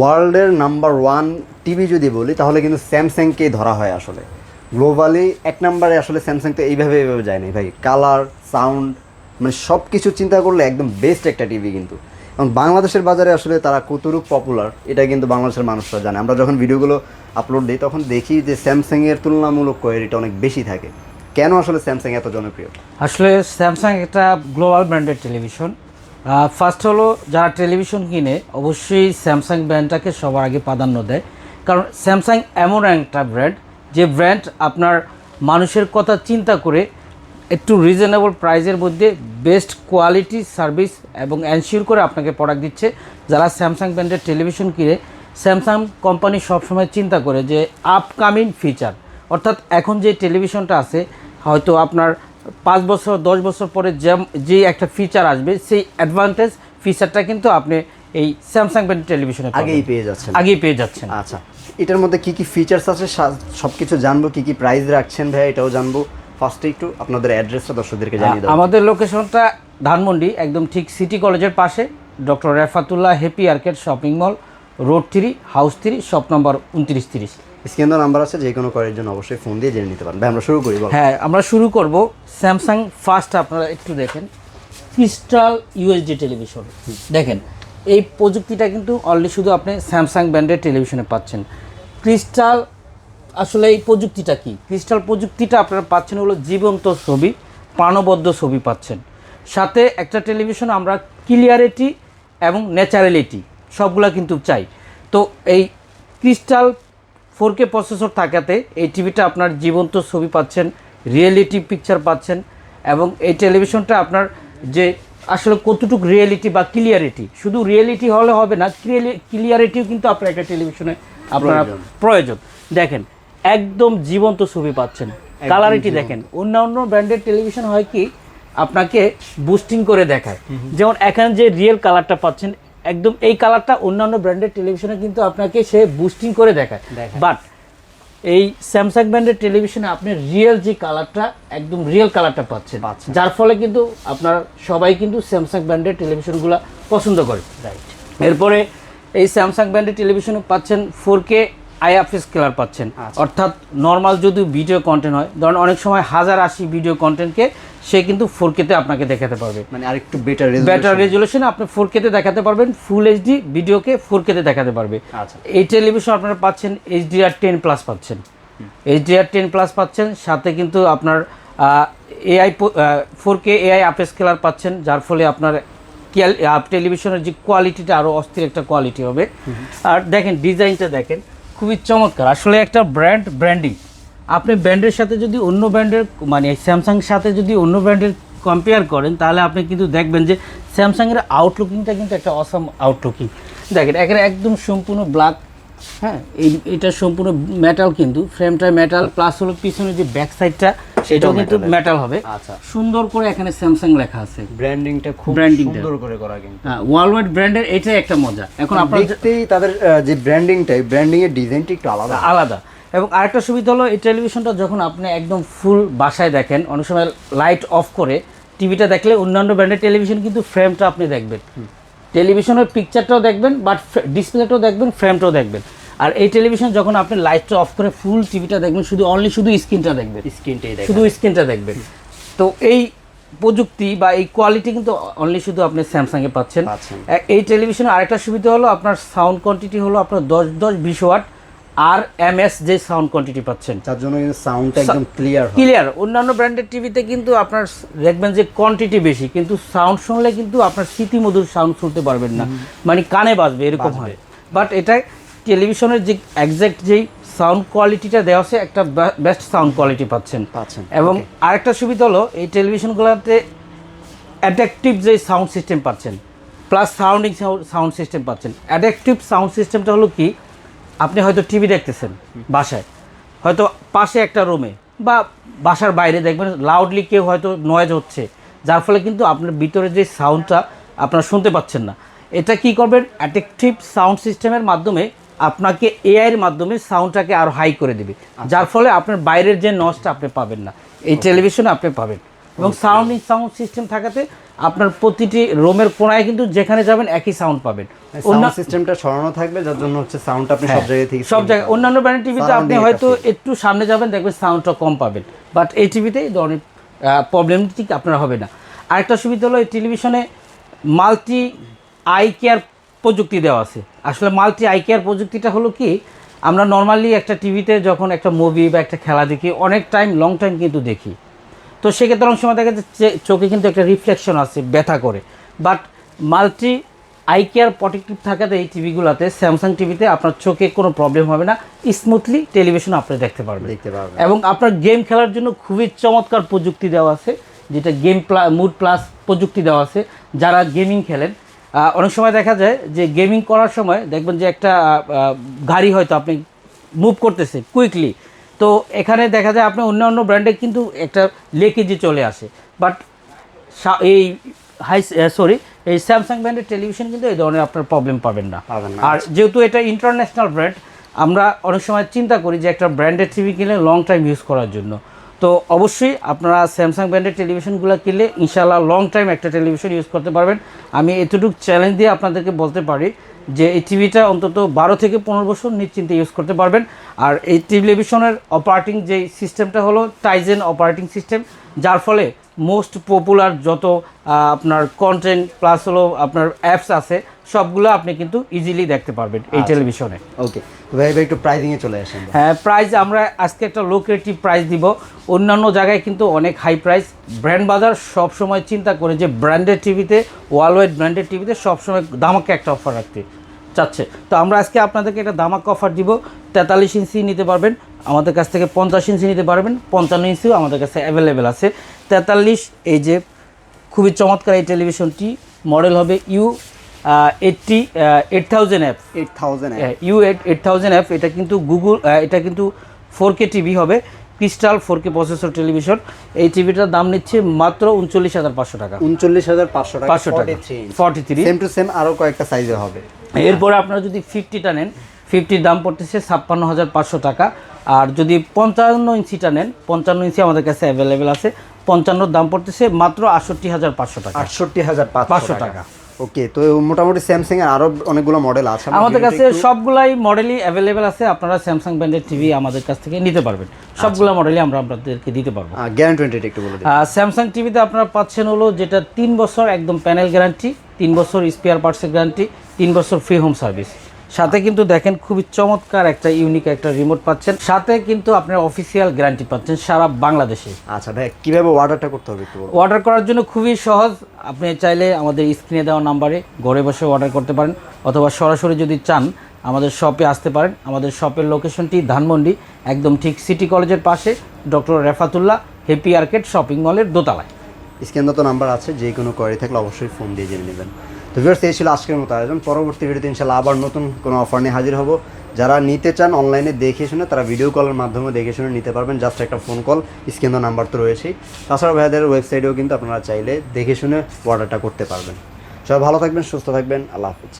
ওয়ার্ল্ডের number one TV যদি বলি তাহলে কিন্তু স্যামসাংকেই ধরা হয় আসলে। গ্লোবালি এক নম্বরে আসলে স্যামসাং তো এইভাবে যায় না ভাই। কালার, সাউন্ড, মানে সব কিছু চিন্তা করলে একদম বেস্ট একটা টিভি কিন্তু। এবং বাংলাদেশের বাজারে আসলে তারা কতটুকু পপুলার এটা কিন্তু বাংলাদেশের মানুষরা জানে। আমরা যখন ভিডিওগুলো আপলোড দিই তখন দেখি যে স্যামসাংয়ের তুলনামূলক কোয়ালিটি অনেক বেশি থাকে। কেন আসলে স্যামসাং এত জনপ্রিয়? আসলে স্যামসাং একটা গ্লোবাল ব্র্যান্ডের টেলিভিশন। ফার্স্ট হলো যারা টেলিভিশন কিনে অবশ্যই স্যামসাং ব্র্যান্ডটাকে সবার আগে প্রাধান্য দেয়, কারণ স্যামসাং এমন একটা ব্র্যান্ড যে ব্র্যান্ড আপনার মানুষের কথা চিন্তা করে একটু রিজনেবল প্রাইসের মধ্যে বেস্ট কোয়ালিটি সার্ভিস এবং এনশিওর করে আপনাকে প্রোডাক্ট দিচ্ছে। যারা স্যামসাং ব্র্যান্ডের টেলিভিশন কিনে, স্যামসাং কোম্পানি সবসময় চিন্তা করে যে আপকামিং ফিচার, অর্থাৎ এখন যে টেলিভিশনটা আছে হয়তো আপনার 5 বছর 10 বছর পরে যে একটা ফিচার আসবে সেই অ্যাডভান্টেজ ফিচারটা কিন্তু আপনি এই স্যামসাং ব্র্যান্ড টেলিভিশনে আগেই পেয়ে যাচ্ছেন। আচ্ছা, এটার মধ্যে কি কি ফিচার্স আছে সব কিছু জানবো, কি কি প্রাইস রাখছেন ভাই এটাও জানবো। ফার্স্টে একটু আপনাদের অ্যাড্রেসটা দর্শকদেরকে জানিয়ে দাও। আমাদের লোকেশনটা ধানমন্ডি, একদম ঠিক সিটি কলেজের পাশে, doctor Refatullah happy arcade shopping mall, road 3, house 3, shop number 2930। স্ক্রিনে নাম্বার আছে, যে কোনো করার জন্য অবশ্যই ফোন দিয়ে জেনে নিতে পারেন। ভাই আমরা শুরু করি। হ্যাঁ, আমরা শুরু করব। স্যামসাং ফার্স্ট আপনারা একটু দেখেন, ক্রিস্টাল ইউএসডি টেলিভিশন দেখেন। এই প্রযুক্তিটা কিন্তু অলরেডি শুধু আপনি স্যামসাং ব্র্যান্ডের টেলিভিশনে পাচ্ছেন। ক্রিস্টাল আসলে এই প্রযুক্তিটা কি? ক্রিস্টাল প্রযুক্তিটা আপনারা পাচ্ছেন হলো জীবন্ত ছবি, প্রাণবদ্ধ ছবি পাচ্ছেন। সাথে একটা টেলিভিশন আমরা ক্লিয়ারিটি এবং ন্যাচারালিটি সবগুলা কিন্তু চাই। তো এই ক্রিস্টাল 4K প্রসেসর থাকাতে এই টিভিটা আপনার জীবন্ত ছবি পাচ্ছেন, রিয়েলিটি পিকচার পাচ্ছেন, এবং এই টেলিভিশনটা আপনার যে আসলে কতটুকু রিয়েলিটি বা ক্লিয়ারিটি, শুধু রিয়েলিটি হলে হবে না, ক্লিয়ারিটিও কিন্তু আপনার একটা টেলিভিশনে আপনার প্রয়োজন। দেখেন একদম জীবন্ত ছবি পাচ্ছেন, কালারিটি দেখেন। অন্যান্য ব্র্যান্ডের টেলিভিশন হয় কি আপনাকে বুস্টিং করে দেখায়, যেমন এখানে যে রিয়েল কালারটা পাচ্ছেন একদম এই কালারটা অন্যান্য ব্র্যান্ডের টেলিভিশনে কিন্তু আপনাকে সে বুস্টিং করে দেখায়। বাট এই স্যামসাং ব্র্যান্ডের টেলিভিশনে আপনি রিয়েল যে কালারটা, একদম রিয়েল কালারটা পাচ্ছেন, যার ফলে কিন্তু আপনার সবাই কিন্তু স্যামসাং ব্র্যান্ডের টেলিভিশনগুলো পছন্দ করে। এরপরে এই স্যামসাং ব্র্যান্ডের টেলিভিশনে পাচ্ছেন 4K আইএফএস কালার পাচ্ছেন, অর্থাৎ নর্মাল যদি ভিডিও কন্টেন্ট হয়, ধরুন অনেক সময় 1080 ভিডিও কন্টেন্টকে সে কিন্তু 4K-তে আপনাকে দেখাতে পারবে, মানে আরেকটু বেটার রেজুলেশনে আপনি 4K-তে দেখাতে পারবেন, ফুল এইচডি ভিডিওকে 4K-তে দেখাতে পারবে। এই টেলিভিশন আপনারা পাচ্ছেন HDR10+ পাচ্ছেন, HDR10+ পাচ্ছেন। সাথে কিন্তু আপনার AI 4K AI IFS colour পাচ্ছেন, যার ফলে আপনার টেলিভিশনের যে কোয়ালিটিটা আরও অস্থির একটা কোয়ালিটি হবে। আর দেখেন ডিজাইনটা দেখেন, খুবই চমৎকার। আসলে একটা ব্র্যান্ডিং, আপনি ব্র্যান্ডের সাথে যদি অন্য ব্র্যান্ডের মানে স্যামসাংয়ের সাথে যদি অন্য ব্র্যান্ডের কম্পেয়ার করেন, তাহলে আপনি কিন্তু দেখবেন যে স্যামসাংয়ের আউটলুকিংটা কিন্তু একটা অসাম আউটলুকিং। দেখেন এখানে একদম সম্পূর্ণ ব্ল্যাক, হ্যাঁ এটা সম্পূর্ণ মেটাল, কিন্তু ফ্রেমটা মেটাল, প্লাস হলো পিছনে যে ব্যাক সাইডটা সেটাও কিন্তু মেটাল হবে। আচ্ছা, সুন্দর করে এখানে স্যামসাং লেখা আছে, ব্র্যান্ডিংটা খুব সুন্দর করে করা কিন্তু। হ্যাঁ, ওয়ার্ল্ড ওয়াইড ব্র্যান্ডের এটাই একটা মজা। এখন আপনারা দেখতেই তাদের যে ব্র্যান্ডিং এর ডিজাইনটা একটু আলাদা। এবং আরেকটা সুবিধা হলো এই টেলিভিশনটা যখন আপনি একদম ফুল বাসায় দেখেন, অনেক সময় লাইট অফ করে টিভিটা দেখলে অন্যান্য ব্র্যান্ডের টেলিভিশন কিন্তু ফ্রেমটা আপনি দেখবেন, টেলিভিশনের পিকচারটাও দেখবেন, বাট ডিসপ্লেটাও দেখবেন, ফ্রেমটাও দেখবেন। আর এই টেলিভিশন যখন আপনি লাইটটা অফ করে ফুল টিভিটা দেখবেন, শুধু স্ক্রিনটা দেখবেন, শুধু স্ক্রিনটা দেখবেন। তো এই প্রযুক্তি বা এই কোয়ালিটি কিন্তু অনলি শুধু আপনি স্যামসাংয়ে পাচ্ছেন। এই টেলিভিশনের আরেকটা সুবিধা হলো আপনার সাউন্ড কোয়ান্টিটি হলো আপনার 10-20 ওয়াট আর এমএস যে সাউন্ড কোয়ান্টিটি পাচ্ছেন, তার জন্য কিন্তু সাউন্ডটা একদম ক্লিয়ার। অন্যান্য ব্র্যান্ডের টিভিতে কিন্তু আপনার দেখবেন যে কোয়ান্টিটি বেশি, কিন্তু সাউন্ড শুনলে কিন্তু আপনার স্মৃতিমধুর সাউন্ড শুনতে পারবেন না, মানে কানে বাজবে এরকম হয়। বাট এটা টেলিভিশনের যে একজ্যাক্ট যেই সাউন্ড কোয়ালিটিটা দেওয়া আছে, একটা বেস্ট সাউন্ড কোয়ালিটি পাচ্ছেন। এবং আরেকটা সুবিধা হলো এই টেলিভিশনগুলোতে অ্যাডাপটিভ যে সাউন্ড সিস্টেম পাচ্ছেন, প্লাস সাউন্ড সিস্টেম পাচ্ছেন। অ্যাডাপটিভ সাউন্ড সিস্টেমটা হলো কি, আপনি হয়তো টিভি দেখতেছেন বাসায়, হয়তো পাশে একটা রুমে বা বাসার বাইরে দেখবেন লাউডলি কেউ হয়তো নয়েজ হচ্ছে, যার ফলে কিন্তু আপনার ভিতরে যে সাউন্ডটা আপনারা শুনতে পাচ্ছেন না। এটা কি করবেন, অ্যাডাপটিভ সাউন্ড সিস্টেমের মাধ্যমে আপনাকে এআইয়ের মাধ্যমে সাউন্ডটাকে আরও হাই করে দেবে, যার ফলে আপনার বাইরের যে নয়েজটা আপনি পাবেন না, এই টেলিভিশনে আপনি পাবেন। এবং সাউন্ড সিস্টেম থাকাতে আপনার প্রতিটি রুমের কোণায় কিন্তু যেখানে যাবেন একই সাউন্ড পাবেন। সাউন্ড সিস্টেমটা সরানো থাকবে, যার জন্য হচ্ছে সাউন্ডটা আপনি সব জায়গা থেকে সব জায়গায় অন্যান্য ব্র্যান্ডের টিভিতে আপনি হয়তো একটু সামনে যাবেন দেখবেন সাউন্ডটা কম পাবেন, বাট এই টিভিতে এই ধরনের প্রবলেমটি আপনার হবে না। আরেকটা সুবিধা হলো এই টেলিভিশনে মাল্টি আই কেয়ার প্রযুক্তি দেওয়া আছে। আসলে মাল্টি আই কেয়ার প্রযুক্তিটা হলো কি, আমরা নর্মালি একটা টিভিতে যখন একটা মুভি বা একটা খেলা দেখি অনেক টাইম লং টাইম কিন্তু দেখি, তো সেক্ষেত্রে অনেক সময় দেখা যাচ্ছে চোখে কিন্তু একটা রিফ্লেকশন আছে, ব্যথা করে। But multi eye care protective থাকাতে এই টিভিগুলোতে, স্যামসাং টিভিতে আপনার চোখে কোনো প্রবলেম হবে না, স্মুথলি টেলিভিশন আপনি দেখতে পারবেন। এবং আপনার গেম খেলার জন্য খুবই চমৎকার প্রযুক্তি দেওয়া আছে, যেটা মুড প্লাস প্রযুক্তি দেওয়া আছে। যারা গেমিং খেলেন, অনেক সময় দেখা যায় যে গেমিং করার সময় দেখবেন যে একটা গাড়ি হয়তো আপনি মুভ করতেছে কুইকলি, তো এখানে দেখা যায় আপনি অন্য ব্র্যান্ডে কিন্তু একটা লেকেজে চলে আসে, বাট এই এই স্যামসাং ব্র্যান্ডের টেলিভিশন কিন্তু এই ধরনের আপনার প্রবলেম পাবেন না। আর যেহেতু এটা ইন্টারন্যাশনাল ব্র্যান্ড, আমরা অনেক সময় চিন্তা করি যে একটা ব্র্যান্ডের টিভি কিনলে লং টাইম ইউজ করার জন্য, তো অবশ্যই আপনারা স্যামসাং ব্র্যান্ডের টেলিভিশনগুলো কিনলে ইনশাআল্লাহ লং টাইম একটা টেলিভিশন ইউজ করতে পারবেন। আমি এতটুকু চ্যালেঞ্জ দিয়ে আপনাদেরকে বলতে পারি যে এই টিভিটা অন্তত 12 থেকে 15 বছর নিশ্চিন্তে ইউজ করতে পারবেন। আর এই টেলিভিশনের অপারেটিং যে সিস্টেমটা হলো টাইজেন অপারেটিং সিস্টেম, যার ফলে মোস্ট পপুলার যত আপনার কন্টেন্ট প্লাস হলো আপনার অ্যাপস আছে সবগুলো আপনি কিন্তু ইজিলি দেখতে পারবেন এই টেলিভিশনে। ওকে ভাই, একটু প্রাইসিংয়ে চলে আসেন। হ্যাঁ, প্রাইস আমরা আজকে একটা লো ক্রিয়েটিভ প্রাইস দিব। অন্যান্য জায়গায় কিন্তু অনেক হাই প্রাইস। ব্র্যান্ড বাজার সবসময় চিন্তা করে যে ব্র্যান্ডেড টিভিতে, ওয়ার্ল্ড ওয়াইড ব্র্যান্ডেড টিভিতে সবসময় দামাকে একটা অফার রাখতে চাচ্ছে, তো আমরা আজকে আপনাদেরকে একটা দামাক অফার দিব। 43 ইঞ্চি নিতে পারবেন আমাদের কাছ থেকে, 50 ইঞ্চি নিতে পারবেন, 55 ইঞ্চিও আমাদের কাছে অ্যাভেলেবেল আছে। 43 এই যে খুবই চমৎকার এই টেলিভিশনটি, মডেল হবে U8000F, U8000F। এটা কিন্তু এটা কিন্তু 4K টিভি হবে, ক্রিস্টাল 4K প্রসেসর টেলিভিশন। এই টিভিটার দাম নিচ্ছে মাত্র 39,500 টাকা। 39,500 টাকা, 43 সেম টু সেম আরও কয়েকটা সাইজে হবে। এরপরে আপনারা যদি 50টা নেন, 50র দাম পড়তেছে 56,500 টাকা। আর যদি 55 ইঞ্চিটা নেন, 55 ইঞ্চি আমাদের কাছে অ্যাভেলেবেল আছে, 55র দাম পড়তেছে মাত্র 68,500 টাকা। 68,500 টাকা। ওকে, তো মোটামুটি স্যামসাং এর আরো অনেকগুলো মডেল আছে আমাদের কাছে, সবগুলাই মডেলই অ্যাভেলেবেল আছে। আপনারা স্যামসাং ব্র্যান্ডের টিভি আমাদের কাছ থেকে নিতে পারবেন, সবগুলো মডেলই আমরা আপনাদেরকে দিতে পারবো। গ্যারান্টি একটু বলে দিন। স্যামসাং টিভিতে আপনারা পাচ্ছেন হলো যেটা 3 বছর একদম প্যানেল গ্যারান্টি, 3 বছর স্পেয়ার পার্টসের গ্যারান্টি, 3 বছর ফ্রি হোম সার্ভিস। সাথে কিন্তু দেখেন খুবই চমৎকার একটা ইউনিক একটা রিমোট পাচ্ছেন, সাথে কিন্তু আপনার অফিসিয়াল গ্যারান্টি পাচ্ছেন সারা বাংলাদেশে। আচ্ছা ভাই, কিভাবে অর্ডারটা করতে হবে একটু বলুন। অর্ডার করার জন্য খুবই সহজ। আপনি চাইলে আমাদের স্ক্রিনে দেওয়া নাম্বারে ঘরে বসে অর্ডার করতে পারেন, অথবা সরাসরি যদি চান আমাদের শপে আসতে পারেন। আমাদের শপের লোকেশনটি ধানমন্ডি, একদম ঠিক সিটি কলেজের পাশে, doctor Refatullah happy arcade shopping মলের দোতলায়। স্ক্রিনে তো নাম্বার আছে, যে কোনো কোয়ারি থাকলে অবশ্যই ফোন দিয়ে জেনে নেবেন। তো ভিউয়ার্স, এই ছিল আজকের মতো আয়োজন। পরবর্তী ভিডিওতে ইনশাআল্লাহ আবার নতুন কোনো অফার নিয়ে হাজির হব। যারা নিতে চান অনলাইনে দেখে শুনে, তারা ভিডিও কলের মাধ্যমে দেখে শুনে নিতে পারবেন, জাস্ট একটা ফোন কল। স্ক্রিনে নাম্বার তো রয়েছেই, তাছাড়া ভাইদের ওয়েবসাইটেও কিন্তু আপনারা চাইলে দেখে শুনে অর্ডারটা করতে পারবেন। সবাই ভালো থাকবেন, সুস্থ থাকবেন, আল্লাহ হাফিজ।